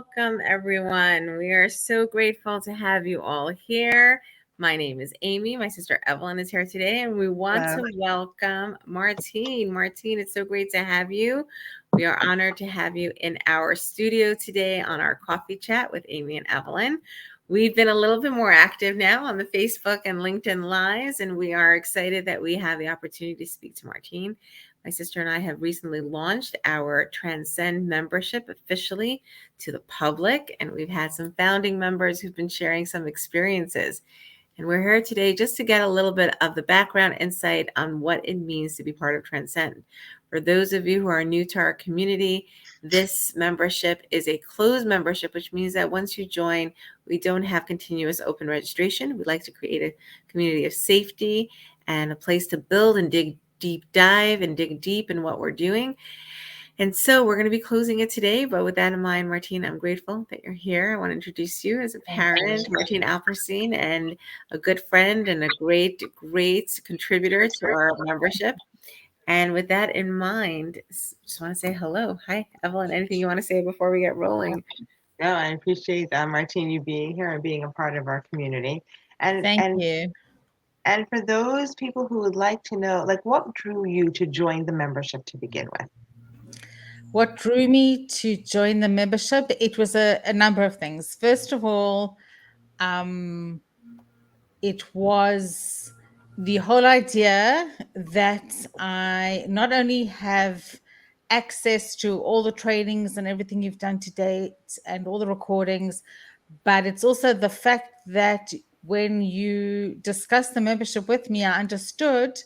welcome, everyone. We are so grateful to have you all here. My name is Amy. My sister Evelyn is here today, and we want Hello. to welcome Martine. Martine, it's so great to have you. We are honored to have you in our studio today on our coffee chat with Amy and Evelyn. We've been a little bit more active now on the Facebook and LinkedIn Lives, and we are excited that we have the opportunity to speak to Martine. My sister and I have recently launched our Transcend membership officially to the public, and we've had some founding members who've been sharing some experiences. And we're here today just to get a little bit of the background insight on what it means to be part of Transcend. For those of you who are new to our community, this membership is a closed membership, which means that once you join, we don't have continuous open registration. We like to create a community of safety and a place to build and dig deep in what we're doing. And so we're going to be closing it today. But with that in mind, Martine, I'm grateful that you're here. I want to introduce you as a Thank you. parent, Martine Alperstein, and a good friend and a great contributor to our membership. And with that in mind, just want to say hello. Hi, Evelyn. Anything you want to say before we get rolling? No, I appreciate Martine, you being here and being a part of our community. And Thank and you. and for those people who would like to know, like, what drew you to join the membership to begin with? What drew me to join the membership? It was a number of things. First of all, um, it was the whole idea that I not only have access to all the trainings and everything you've done to date and all the recordings, but it's also the fact that when you discussed the membership with me, I understood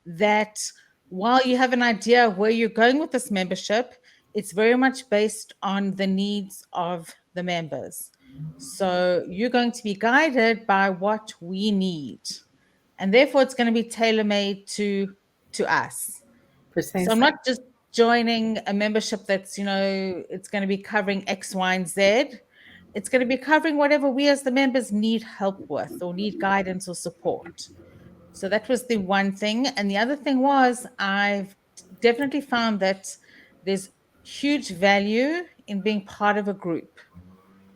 that while you have an idea of where you're going with this membership, it's very much based on the needs of the members. So you're going to be guided by what we need. And therefore it's going to be tailor-made to us. So I'm Precisely. not just joining a membership that's, it's going to be covering X, Y, and Z. It's going to be covering whatever we as the members need help with or need guidance or support. So that was the one thing. And the other thing was, I've definitely found that there's huge value in being part of a group,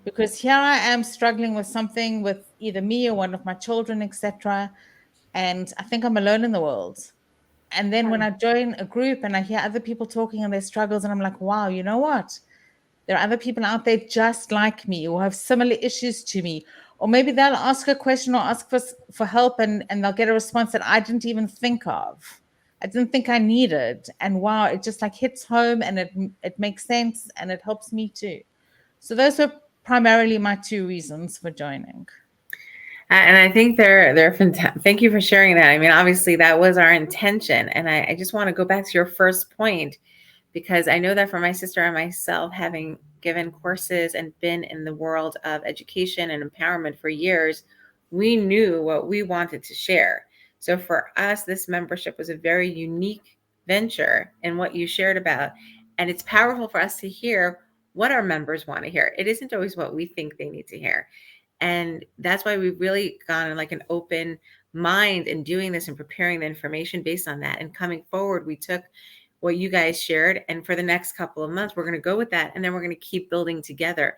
because here I am struggling with something with either me or one of my children, etc. And I think I'm alone in the world. And then when I join a group and I hear other people talking on their struggles, and I'm like, wow, you know what? There are other people out there just like me or have similar issues to me. Or maybe they'll ask a question or ask for help, and they'll get a response that I didn't even think of. I didn't think I needed. And wow, it just like hits home, and it makes sense and it helps me too. So those are primarily my two reasons for joining. And I think they're fantastic. Thank you for sharing that. I mean, obviously that was our intention. And I just want to go back to your first point, because I know that for my sister and myself, having given courses and been in the world of education and empowerment for years, we knew what we wanted to share. So for us, this membership was a very unique venture in what you shared about. And it's powerful for us to hear what our members want to hear. It isn't always what we think they need to hear. And that's why we've really gone in like an open mind in doing this and preparing the information based on that. And coming forward, we took what you guys shared, and for the next couple of months, we're going to go with that, and then we're going to keep building together.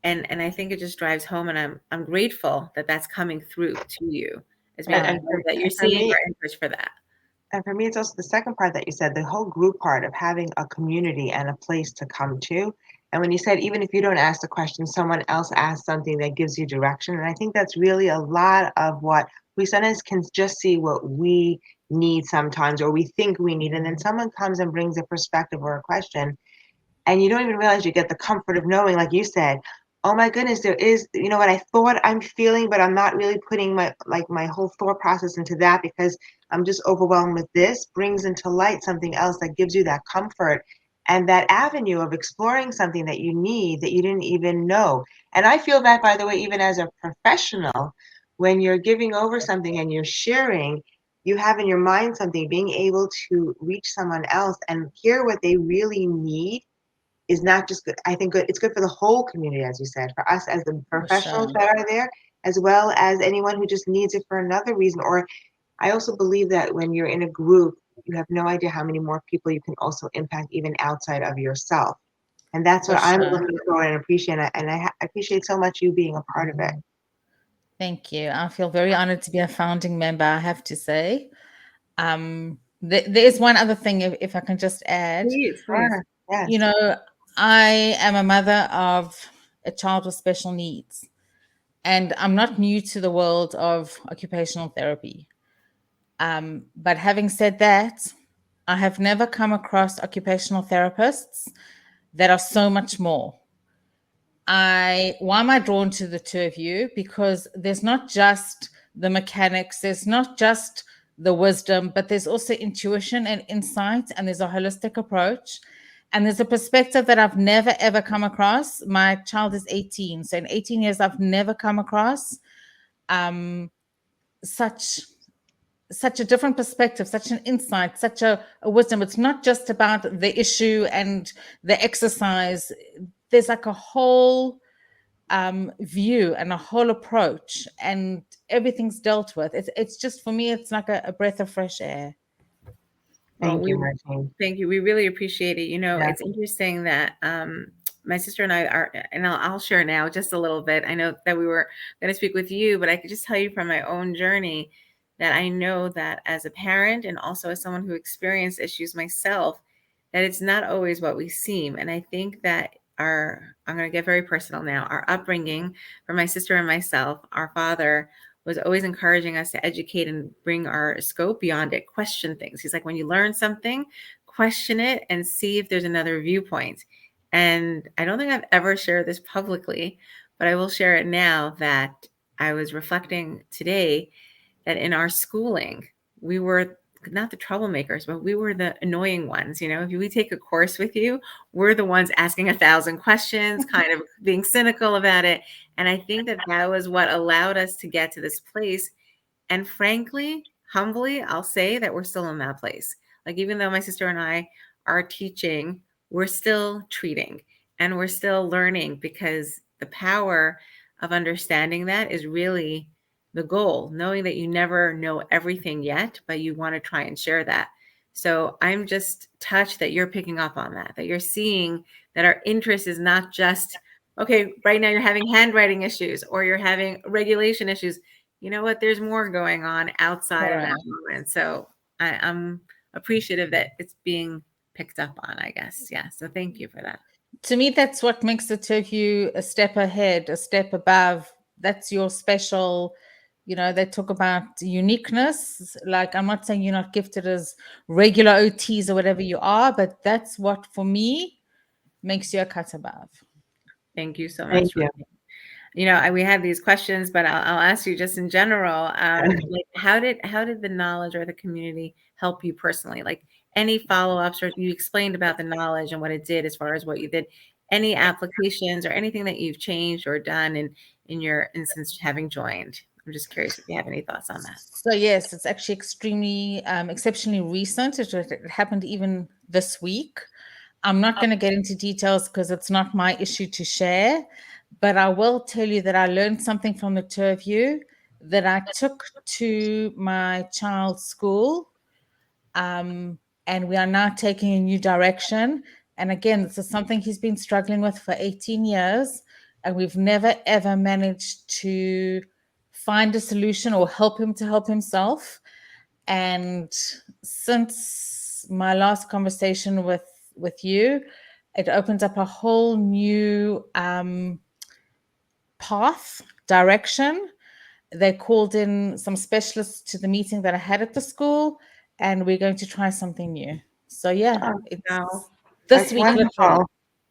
And I think it just drives home, and I'm grateful that that's coming through to you as being And, Yeah. and, for, that you're and for seeing me, our interest for that. and for me, it's also the second part that you said, the whole group part of having a community and a place to come to. And when you said, even if you don't ask the question, someone else asks something that gives you direction. And I think that's really a lot of what we sometimes can just see what we need sometimes, or we think we need. And then someone comes and brings a perspective or a question, and you don't even realize you get the comfort of knowing, like you said, oh my goodness, there is, what I thought I'm feeling, but I'm not really putting my whole thought process into that because I'm just overwhelmed with this, brings into light something else that gives you that comfort and that avenue of exploring something that you need that you didn't even know. And I feel that, by the way, even as a professional, when you're giving over something and you're sharing, you have in your mind something, being able to reach someone else and hear what they really need is not just good. I think good. It's good for the whole community, as you said, for us as the For sure. professionals that are there, as well as anyone who just needs it for another reason. Or I also believe that when you're in a group, you have no idea how many more people you can also impact even outside of yourself. And that's For what I'm sure. looking for and appreciate. And I appreciate so much you being a part of it. Thank you. I feel very honored to be a founding member, I have to say. There is one other thing, if I can just add. Please, please. Sure. Yes. You know, I am a mother of a child with special needs, and I'm not new to the world of occupational therapy. But having said that, I have never come across occupational therapists that are so much more. Why am I drawn to the two of you? Because there's not just the mechanics, there's not just the wisdom, but there's also intuition and insight, and there's a holistic approach. And there's a perspective that I've never ever come across. My child is 18. So in 18 years, I've never come across um, such such a different perspective, such an insight, such a wisdom. It's not just about the issue and the exercise. There's like a whole view and a whole approach, and everything's dealt with. It's just, for me, it's like a breath of fresh air. Well, Thank you, we Martine. thank you. We really appreciate it. You know, Yeah. it's interesting that my sister and I are, and I'll share now just a little bit. I know that we were going to speak with you, but I could just tell you from my own journey that I know that as a parent and also as someone who experienced issues myself, that it's not always what we seem. And I think that I'm going to get very personal now, our upbringing for my sister and myself, our father was always encouraging us to educate and bring our scope beyond it, question things. He's like, when you learn something, question it and see if there's another viewpoint. And I don't think I've ever shared this publicly, but I will share it now that I was reflecting today that in our schooling, we were not the troublemakers, but we were the annoying ones. You know, if we take a course with you, we're the ones asking 1,000 questions, kind of being cynical about it. And I think that that was what allowed us to get to this place. And frankly, humbly, I'll say that we're still in that place. Like, even though my sister and I are teaching, we're still treating and we're still learning, because the power of understanding that is really the goal, knowing that you never know everything yet, but you want to try and share that. So I'm just touched that you're picking up on that, that you're seeing that our interest is not just, okay, right now you're having handwriting issues or you're having regulation issues. You know what? There's more going on outside of Right. that moment. So I'm appreciative that it's being picked up on, I guess. Yeah. So thank you for that. To me, that's what makes the two of you a step ahead, a step above. That's your special. They talk about uniqueness. Like, I'm not saying you're not gifted as regular OTs or whatever you are, but that's what, for me, makes you a cut above. Thank you so Thank much. you. You know, we had these questions, but I'll ask you just in general. Like, how did the knowledge or the community help you personally? Like, any follow-ups, or you explained about the knowledge and what it did as far as what you did. Any applications or anything that you've changed or done in your instance having joined? I'm just curious if you have any thoughts on that. So yes, it's actually extremely, exceptionally recent. It happened even this week. I'm not going to get into details because it's not my issue to share, but I will tell you that I learned something from the two of you that I took to my child's school, and we are now taking a new direction. And again, this is something he's been struggling with for 18 years, and we've never ever managed to find a solution or help him to help himself. And since my last conversation with you, it opens up a whole new path, direction. They called in some specialists to the meeting that I had at the school, and we're going to try something new. So yeah, Oh, it's Wow. this that's week literally. wonderful.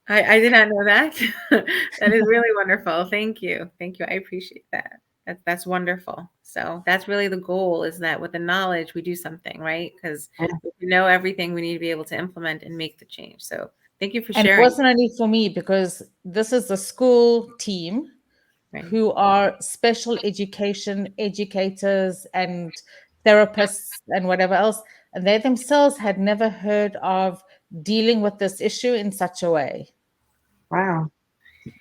I did not know that. That is really wonderful. Thank you. Thank you. I appreciate that. That's wonderful. So that's really the goal, is that with the knowledge, we do something, right? Because Yeah. if we know everything, we need to be able to implement and make the change. So thank you for And it sharing. wasn't only for me, because this is the school team Right. who are special education educators and therapists and whatever else. And they themselves had never heard of dealing with this issue in such a way Wow.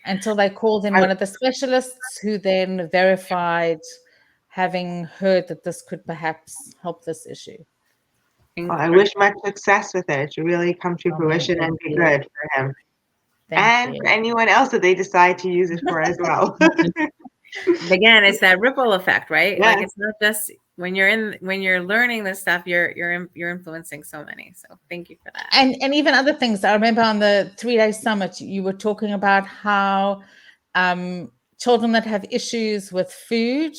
until they called in I, one of the specialists, who then verified having heard that this could perhaps help this issue. well, I Incredible. wish much success with it. It should really come to Oh, fruition thank and be you. good for him. Thank and you. for anyone else that they decide to use it for as well. Again, it's that ripple effect, right? Like Yes. it's not just when you're learning this stuff, you're influencing so many. So thank you for that. And even other things. I remember on the 3-day summit, you were talking about how children that have issues with food,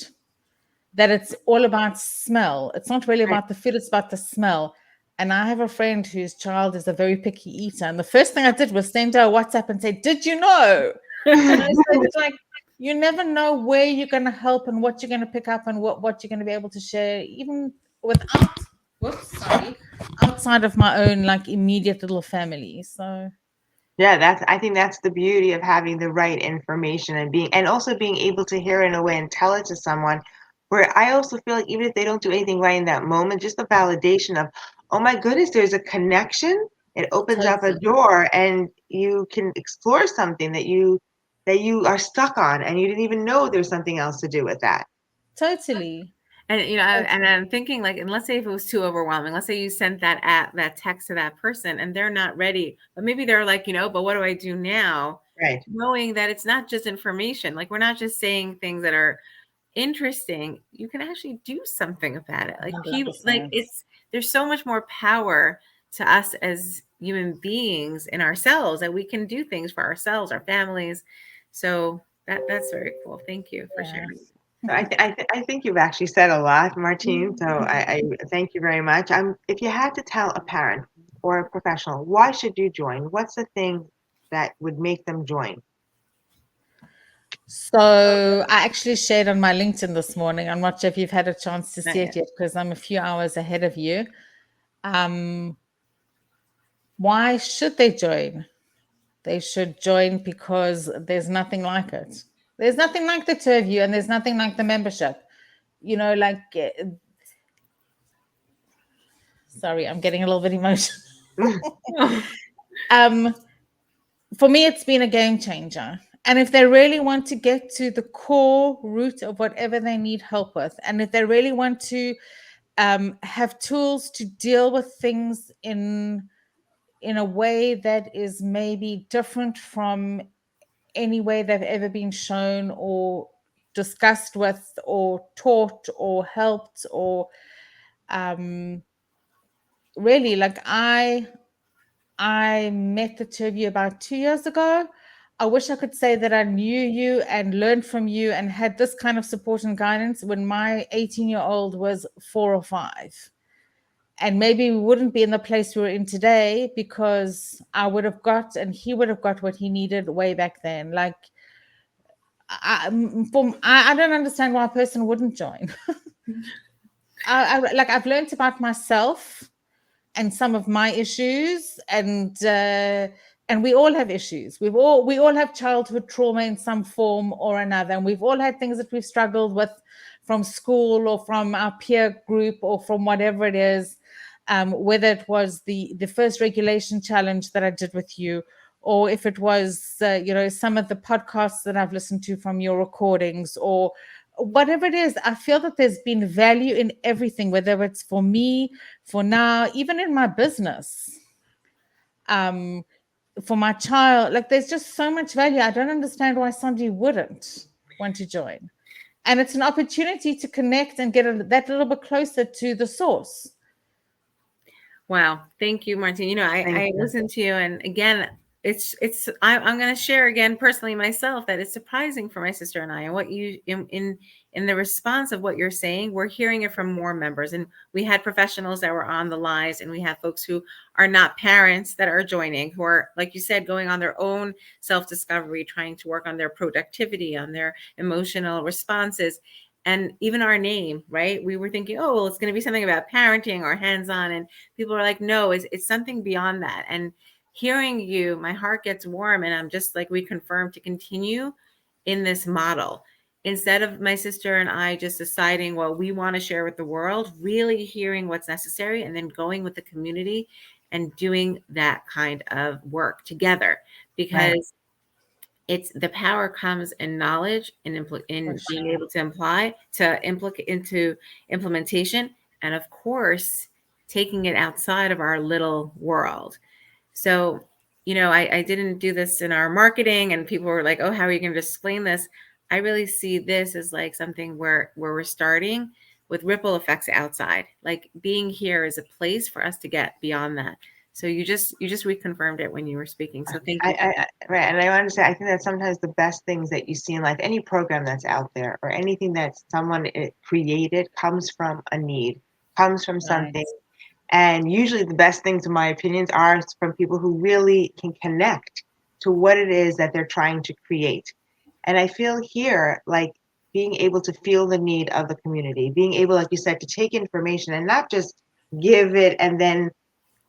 that it's all about smell. It's not really Right. about the food, it's about the smell. And I have a friend whose child is a very picky eater. And the first thing I did was send her a WhatsApp and say, "Did you know?" And I said, like, you never know where you're going to help and what you're going to pick up and what you're going to be able to share, even without, whoops, sorry, outside of my own, like, immediate little family. So, Yeah, I think that's the beauty of having the right information and also being able to hear it in a way and tell it to someone where I also feel like even if they don't do anything right in that moment, just the validation of, oh my goodness, there's a connection. It opens up a totally. door and you can explore something that you are stuck on and you didn't even know there's something else to do with that. Totally. And and Totally. I'm thinking like, and let's say if it was too overwhelming, let's say you sent that text to that person and they're not ready, but maybe they're like, but what do I do now? Right. Knowing that it's not just information, like we're not just saying things that are interesting, you can actually do something about it. Like people, like 100%. there's so much more power to us as human beings in ourselves that we can do things for ourselves, our families. So that's very cool. Thank you for Yeah. sharing. So I think you've actually said a lot, Martine. So I thank you very much. If you had to tell a parent or a professional, why should you join? What's the thing that would make them join? So I actually shared on my LinkedIn this morning. I'm not sure if you've had a chance to Not see it yet. yet because I'm a few hours ahead of you. Um, why should they join? They should join because there's nothing like it. There's nothing like the two of you, and there's nothing like the membership. Like, sorry, I'm getting a little bit emotional. um, for me, it's been a game changer. And if they really want to get to the core root of whatever they need help with, and if they really want to have tools to deal with things in a way that is maybe different from any way they've ever been shown or discussed with or taught or helped or um, really, like, I met the two of you about 2 years ago. I wish I could say that I knew you and learned from you and had this kind of support and guidance when my 18-year-old was 4 or 5. And maybe we wouldn't be in the place we we're in today because I would have got and he would have got what he needed way back then. Like, I don't understand why a person wouldn't join. I've learned about myself and some of my issues, and we all have issues. We all have childhood trauma in some form or another, and we've all had things that we've struggled with from school or from our peer group or from whatever it is. Whether it was the first regulation challenge that I did with you, or if it was some of the podcasts that I've listened to from your recordings, or whatever it is, I feel that there's been value in everything, whether it's for me, for now, even in my business, um, for my child. Like, there's just so much value. I don't understand why somebody wouldn't want to join. And it's an opportunity to connect and get that little bit closer to the source. Wow. Thank you, Martin. Thank I you. listened to you, and again, I'm going to share again personally myself that it's surprising for my sister and I, and what you in the response of what you're saying, we're hearing it from more members, and we had professionals that were on the lives, and we have folks who are not parents that are joining, who are, like you said, going on their own self-discovery, trying to work on their productivity, on their emotional responses. And even our name, right? We were thinking, oh, well, it's going to be something about parenting or hands-on, and people are like, no, it's something beyond that. And hearing you, my heart gets warm, and I'm just like, we confirm to continue in this model instead of my sister and I just deciding what we want to share with the world, really hearing what's necessary and then going with the community and doing that kind of work together, Right. because it's the power comes in knowledge and For in being sure. able to imply to implicate into implementation, and of course taking it outside of our little world. So I didn't do this in our marketing, and people were like, oh, how are you going to explain this? I really see this as like something where we're starting with ripple effects outside. Like being here is a place for us to get beyond that. So you just reconfirmed it when you were speaking. So thank you. Right, and I want to say, I think that sometimes the best things that you see in life, any program that's out there or anything that someone created, comes from a need, comes from Right. something. And usually the best things, in my opinions, are from people who really can connect to what it is that they're trying to create. And I feel here like being able to feel the need of the community, being able, like you said, to take information and not just give it and then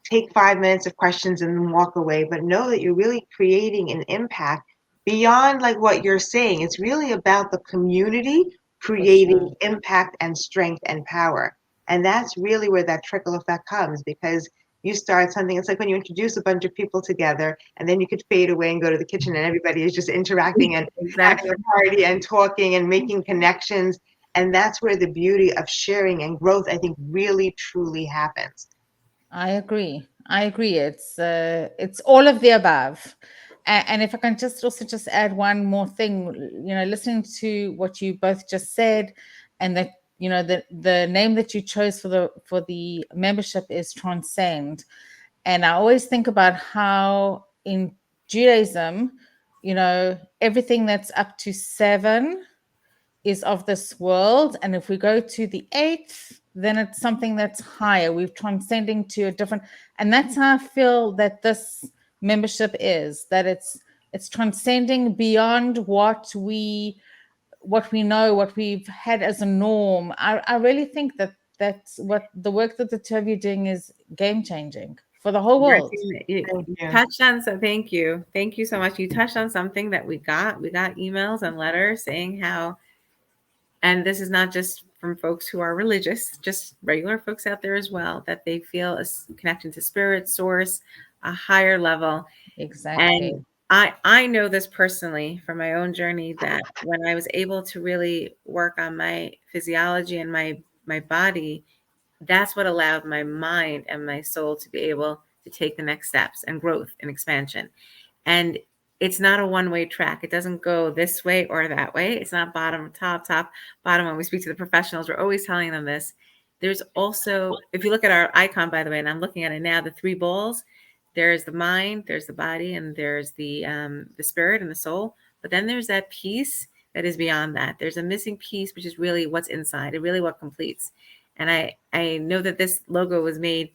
take 5 minutes of questions and then walk away, but know that you're really creating an impact beyond like what you're saying. It's really about the community For sure. creating impact and strength and power. And that's really where that trickle effect comes, because you start something. It's like when you introduce a bunch of people together and then you could fade away and go to the kitchen and everybody is just interacting and having Exactly. a party and talking and making connections. And that's where the beauty of sharing and growth, I think, really truly happens. I agree. I agree. It's all of the above. And if I can just also just add one more thing, listening to what you both just said, and that the name that you chose for the membership is Transcend. And I always think about how in Judaism, everything that's up to seven is of this world. And if we go to the eighth, then it's something that's higher. We're transcending to a different, and that's how I feel that this membership is, that it's transcending beyond what we know, what we've had as a norm. I really think that that's what the work that the two of you are doing is game changing for the whole world. Martin, you Thank you you. touched on, so thank you. Thank you so much. You touched on something that we got emails and letters saying how, and this is not just from folks who are religious, just regular folks out there as well, that they feel a connection to spirit, source, a higher level. And Exactly. I know this personally from my own journey, that when I was able to really work on my physiology and my body, that's what allowed my mind and my soul to be able to take the next steps and growth and expansion. And it's not a one-way track. It doesn't go this way or that way. It's not bottom, top, bottom. When we speak to the professionals, we're always telling them this. There's also, if you look at our icon, by the way, and I'm looking at it now, the three bowls, there's the mind, there's the body, and there's the spirit and the soul. But then there's that piece that is beyond that. There's a missing piece, which is really what's inside, and really what completes. And I know that this logo was made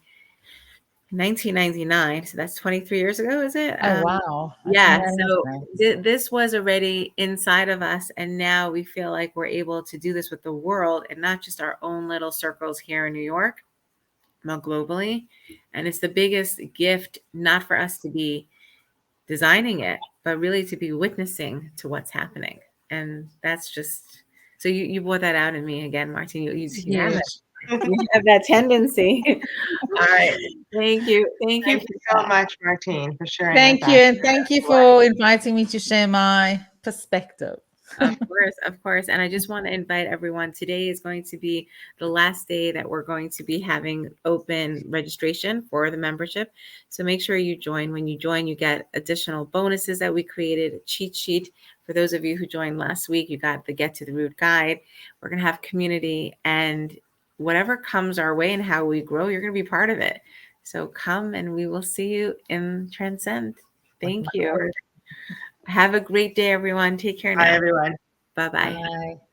1999, so that's 23 years ago, is it? Oh wow. I didn't Yeah, realize so that. this was already inside of us, and now we feel like we're able to do this with the world and not just our own little circles here in New York, but globally. And it's the biggest gift, not for us to be designing it, but really to be witnessing to what's happening. And that's just, so you brought that out in me again, Martin. It's You have it. huge. You have that tendency. All right. Thank you. Thank you Thank for you so that. much, Martine, for sharing with Thank you. us. And thank you for inviting me to share my perspective. Of course, of course. And I just want to invite everyone. Today is going to be the last day that we're going to be having open registration for the membership. So make sure you join. When you join, you get additional bonuses that we created, a cheat sheet. For those of you who joined last week, you got the Get to the Root guide. We're going to have community, and whatever comes our way and how we grow, you're going to be part of it. So come and we will see you in Transcend. Thank My you. word. Have a great day, everyone. Take care Bye, now. everyone. Bye bye. Bye.